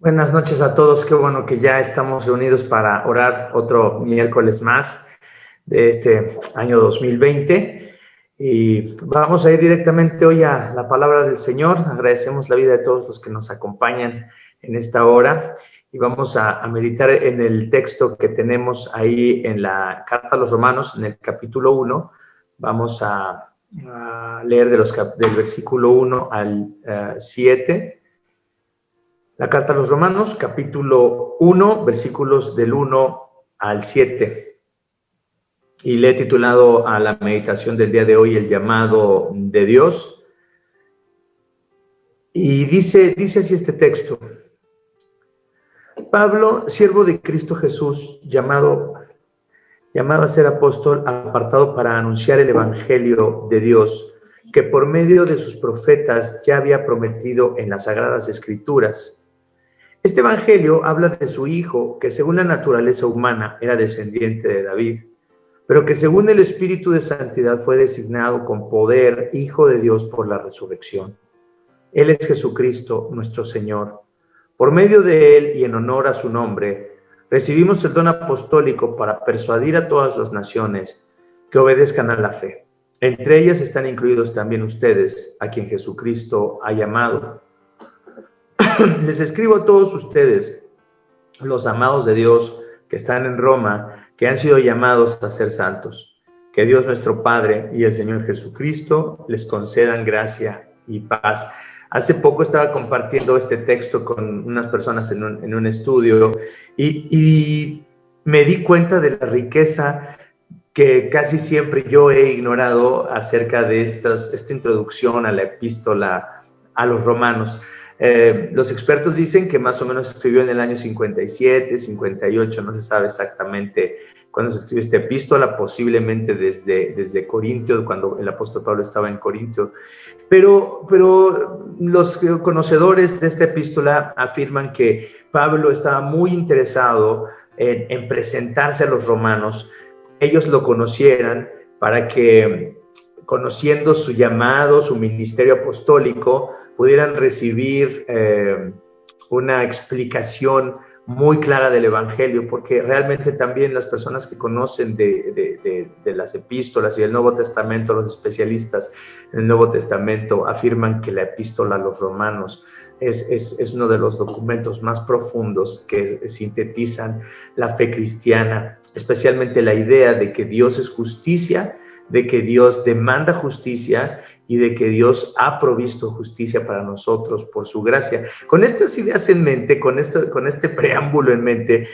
Buenas noches a todos, qué bueno que ya estamos reunidos para orar otro miércoles más de este año 2020 y vamos a ir directamente hoy a la palabra del Señor. Agradecemos la vida de todos los que nos acompañan en esta hora y vamos a meditar en el texto que tenemos ahí en la Carta a los Romanos, en el capítulo 1. Vamos a leer del versículo 1 al 7. La Carta a los Romanos, capítulo 1, versículos del 1 al 7. Y le he titulado a la meditación del día de hoy el llamado de Dios. Y dice así este texto. Pablo, siervo de Cristo Jesús, llamado a ser apóstol, apartado para anunciar el evangelio de Dios, que por medio de sus profetas ya había prometido en las Sagradas Escrituras. Este evangelio habla de su hijo, que según la naturaleza humana era descendiente de David, pero que según el Espíritu de Santidad fue designado con poder hijo de Dios por la resurrección. Él es Jesucristo, nuestro Señor. Por medio de él y en honor a su nombre, recibimos el don apostólico para persuadir a todas las naciones que obedezcan a la fe. Entre ellas están incluidos también ustedes, a quien Jesucristo ha llamado. Les escribo a todos ustedes, los amados de Dios que están en Roma, que han sido llamados a ser santos. Que Dios nuestro Padre y el Señor Jesucristo les concedan gracia y paz. Hace poco estaba compartiendo este texto con unas personas en un estudio y me di cuenta de la riqueza que casi siempre yo he ignorado acerca de esta introducción a la epístola a los romanos. Los expertos dicen que más o menos se escribió en el año 57, 58, no se sabe exactamente cuándo se escribió esta epístola, posiblemente desde Corintio, cuando el apóstol Pablo estaba en Corintio. Pero los conocedores de esta epístola afirman que Pablo estaba muy interesado en presentarse a los romanos, ellos lo conocieran para que, conociendo su llamado, su ministerio apostólico, pudieran recibir una explicación muy clara del Evangelio, porque realmente también las personas que conocen de las epístolas y el Nuevo Testamento, los especialistas en el Nuevo Testamento, afirman que la epístola a los romanos es uno de los documentos más profundos que sintetizan la fe cristiana, especialmente la idea de que Dios es justicia, de que Dios demanda justicia y de que Dios ha provisto justicia para nosotros por su gracia. Con estas ideas en mente, con este preámbulo en mente,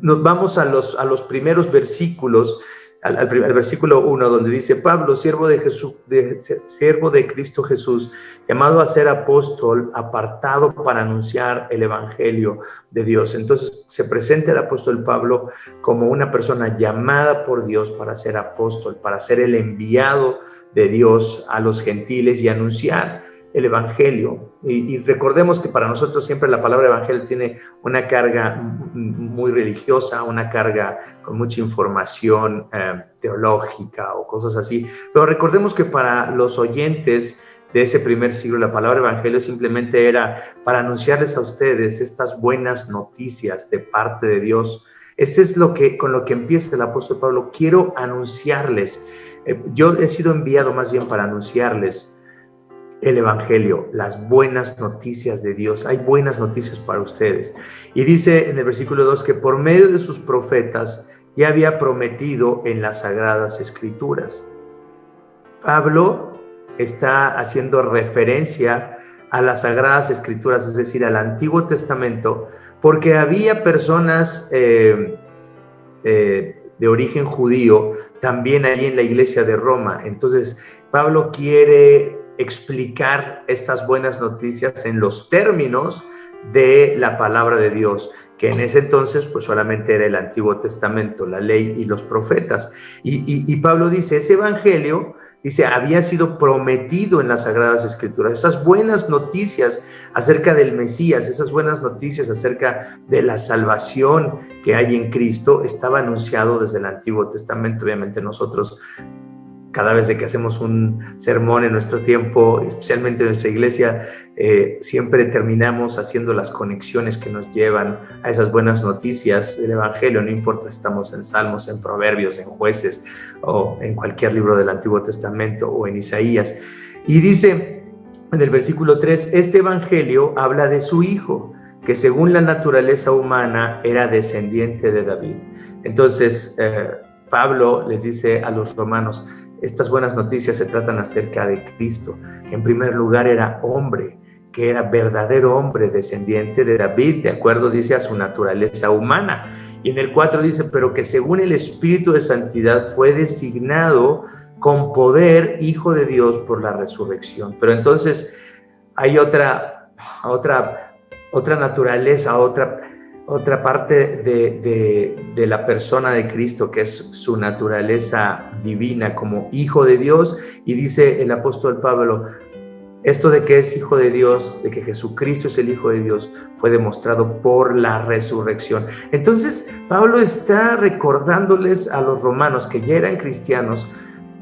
nos vamos a los primeros versículos, al versículo 1, donde dice: Pablo, siervo de Cristo Jesús, llamado a ser apóstol, apartado para anunciar el evangelio de Dios. Entonces se presenta el apóstol Pablo como una persona llamada por Dios para ser apóstol, para ser el enviado de Dios a los gentiles y anunciar el evangelio. Y recordemos que para nosotros siempre la palabra evangelio tiene una carga muy religiosa, una carga con mucha información teológica o cosas así, pero recordemos que para los oyentes de ese primer siglo la palabra evangelio simplemente era para anunciarles a ustedes estas buenas noticias de parte de Dios. Ese es con lo que empieza el apóstol Pablo: quiero anunciarles, yo he sido enviado más bien para anunciarles el evangelio, las buenas noticias de Dios. Hay buenas noticias para ustedes. Y dice en el versículo 2 que por medio de sus profetas ya había prometido en las Sagradas Escrituras. Pablo está haciendo referencia a las Sagradas Escrituras, es decir, al Antiguo Testamento, porque había personas de origen judío también allí en la iglesia de Roma. Entonces Pablo quiere explicar estas buenas noticias en los términos de la palabra de Dios, que en ese entonces pues solamente era el Antiguo Testamento, la ley y los profetas. Y Pablo dice, ese evangelio, dice, había sido prometido en las Sagradas Escrituras. Esas buenas noticias acerca del Mesías, esas buenas noticias acerca de la salvación que hay en Cristo, estaba anunciado desde el Antiguo Testamento. Obviamente nosotros cada vez que hacemos un sermón en nuestro tiempo, especialmente en nuestra iglesia, siempre terminamos haciendo las conexiones que nos llevan a esas buenas noticias del Evangelio. No importa si estamos en Salmos, en Proverbios, en Jueces o en cualquier libro del Antiguo Testamento o en Isaías. Y dice en el versículo 3, este Evangelio habla de su Hijo, que según la naturaleza humana era descendiente de David. Entonces, Pablo les dice a los romanos, estas buenas noticias se tratan acerca de Cristo, que en primer lugar era hombre, que era verdadero hombre, descendiente de David, de acuerdo, dice, a su naturaleza humana. Y en el 4 dice, pero que según el Espíritu de Santidad fue designado con poder Hijo de Dios por la resurrección. Pero entonces hay otra naturaleza, otra parte de la persona de Cristo, que es su naturaleza divina como Hijo de Dios. Y dice el apóstol Pablo, esto de que es Hijo de Dios, de que Jesucristo es el Hijo de Dios, fue demostrado por la resurrección. Entonces, Pablo está recordándoles a los romanos que ya eran cristianos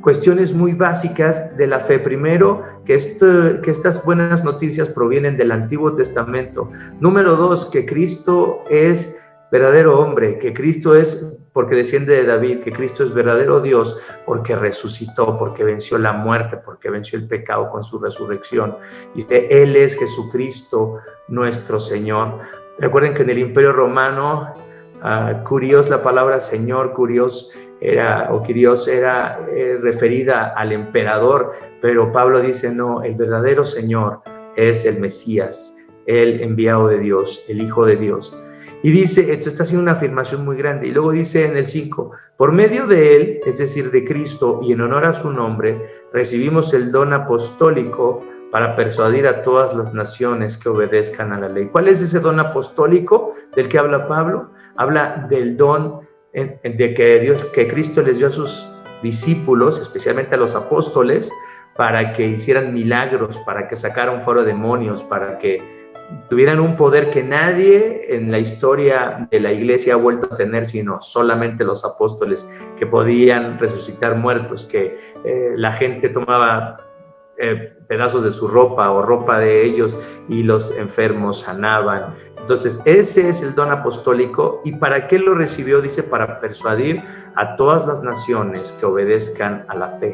cuestiones muy básicas de la fe. Primero, que estas buenas noticias provienen del Antiguo Testamento. Número 2, que Cristo es verdadero hombre, que Cristo es porque desciende de David, que Cristo es verdadero Dios porque resucitó, porque venció la muerte, porque venció el pecado con su resurrección. Dice, Él es Jesucristo nuestro Señor. Recuerden que en el Imperio Romano, curios, la palabra Señor, curios, era referida al emperador, pero Pablo dice, no, el verdadero Señor es el Mesías, el enviado de Dios, el Hijo de Dios. Y dice, esto está haciendo una afirmación muy grande, y luego dice en el 5, por medio de Él, es decir, de Cristo, y en honor a su nombre, recibimos el don apostólico para persuadir a todas las naciones que obedezcan a la ley. ¿Cuál es ese don apostólico del que habla Pablo? Habla del don de que Cristo les dio a sus discípulos, especialmente a los apóstoles, para que hicieran milagros, para que sacaran fuera demonios, para que tuvieran un poder que nadie en la historia de la iglesia ha vuelto a tener, sino solamente los apóstoles, que podían resucitar muertos, que la gente tomaba pedazos de su ropa o ropa de ellos y los enfermos sanaban. Entonces, ese es el don apostólico. ¿Y para qué lo recibió? Dice, para persuadir a todas las naciones que obedezcan a la fe.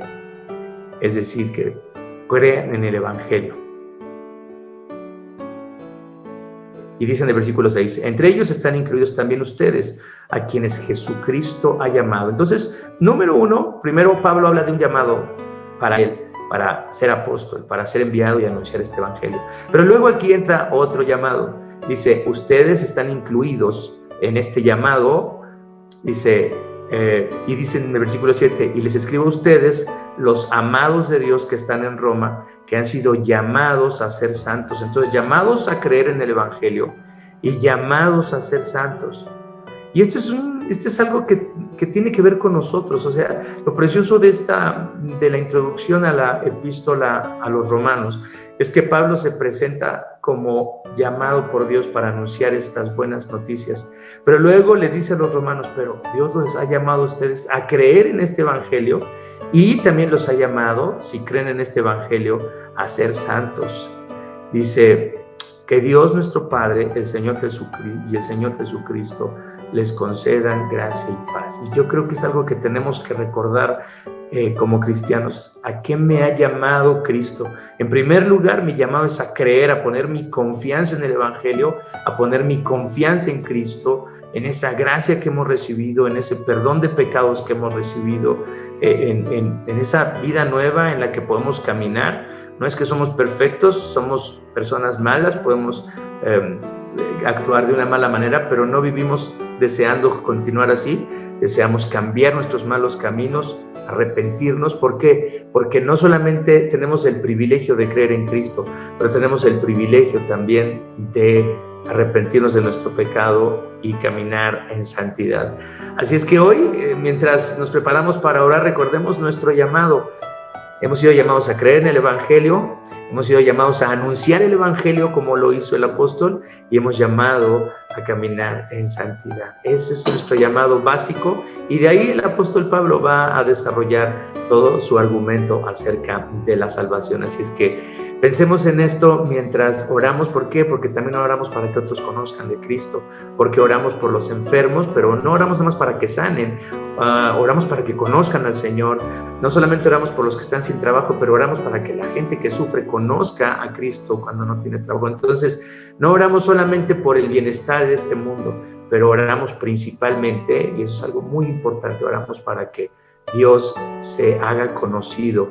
Es decir, que crean en el Evangelio. Y dice en el versículo 6, entre ellos están incluidos también ustedes, a quienes Jesucristo ha llamado. Entonces, número 1, primero Pablo habla de un llamado para él, para ser apóstol, para ser enviado y anunciar este Evangelio. Pero luego aquí entra otro llamado. Dice, ustedes están incluidos en este llamado, dice, y dice en el versículo 7, y les escribo a ustedes, los amados de Dios que están en Roma, que han sido llamados a ser santos. Entonces, llamados a creer en el Evangelio y llamados a ser santos. Y esto es algo que tiene que ver con nosotros. O sea, lo precioso de la introducción a la epístola a los romanos es que Pablo se presenta como llamado por Dios para anunciar estas buenas noticias. Pero luego les dice a los romanos, pero Dios los ha llamado a ustedes a creer en este Evangelio y también los ha llamado, si creen en este Evangelio, a ser santos. Dice que Dios nuestro Padre, el Señor Jesucristo y el Señor Jesucristo les concedan gracia y paz. Y yo creo que es algo que tenemos que recordar como cristianos. ¿A qué me ha llamado Cristo? En primer lugar, mi llamado es a creer, a poner mi confianza en el Evangelio, a poner mi confianza en Cristo, en esa gracia que hemos recibido, en ese perdón de pecados que hemos recibido, en esa vida nueva en la que podemos caminar. No es que somos perfectos, somos personas malas, podemos actuar de una mala manera, pero no vivimos deseando continuar así. Deseamos cambiar nuestros malos caminos, arrepentirnos. ¿Por qué? Porque no solamente tenemos el privilegio de creer en Cristo, pero tenemos el privilegio también de arrepentirnos de nuestro pecado y caminar en santidad. Así es que hoy, mientras nos preparamos para orar, recordemos nuestro llamado. Hemos sido llamados a creer en el Evangelio, hemos sido llamados a anunciar el Evangelio como lo hizo el apóstol y hemos llamado a caminar en santidad. Ese es nuestro llamado básico y de ahí el apóstol Pablo va a desarrollar todo su argumento acerca de la salvación. Así es que pensemos en esto mientras oramos. ¿Por qué? Porque también oramos para que otros conozcan de Cristo, porque oramos por los enfermos, pero no oramos nada más para que sanen, oramos para que conozcan al Señor. No solamente oramos por los que están sin trabajo, pero oramos para que la gente que sufre conozca a Cristo cuando no tiene trabajo. Entonces, no oramos solamente por el bienestar de este mundo, pero oramos principalmente, y eso es algo muy importante, oramos para que Dios se haga conocido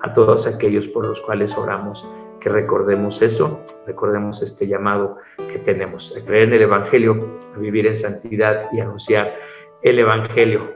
a todos aquellos por los cuales oramos. Que recordemos eso, recordemos este llamado que tenemos, a creer en el Evangelio, a vivir en santidad y anunciar el Evangelio.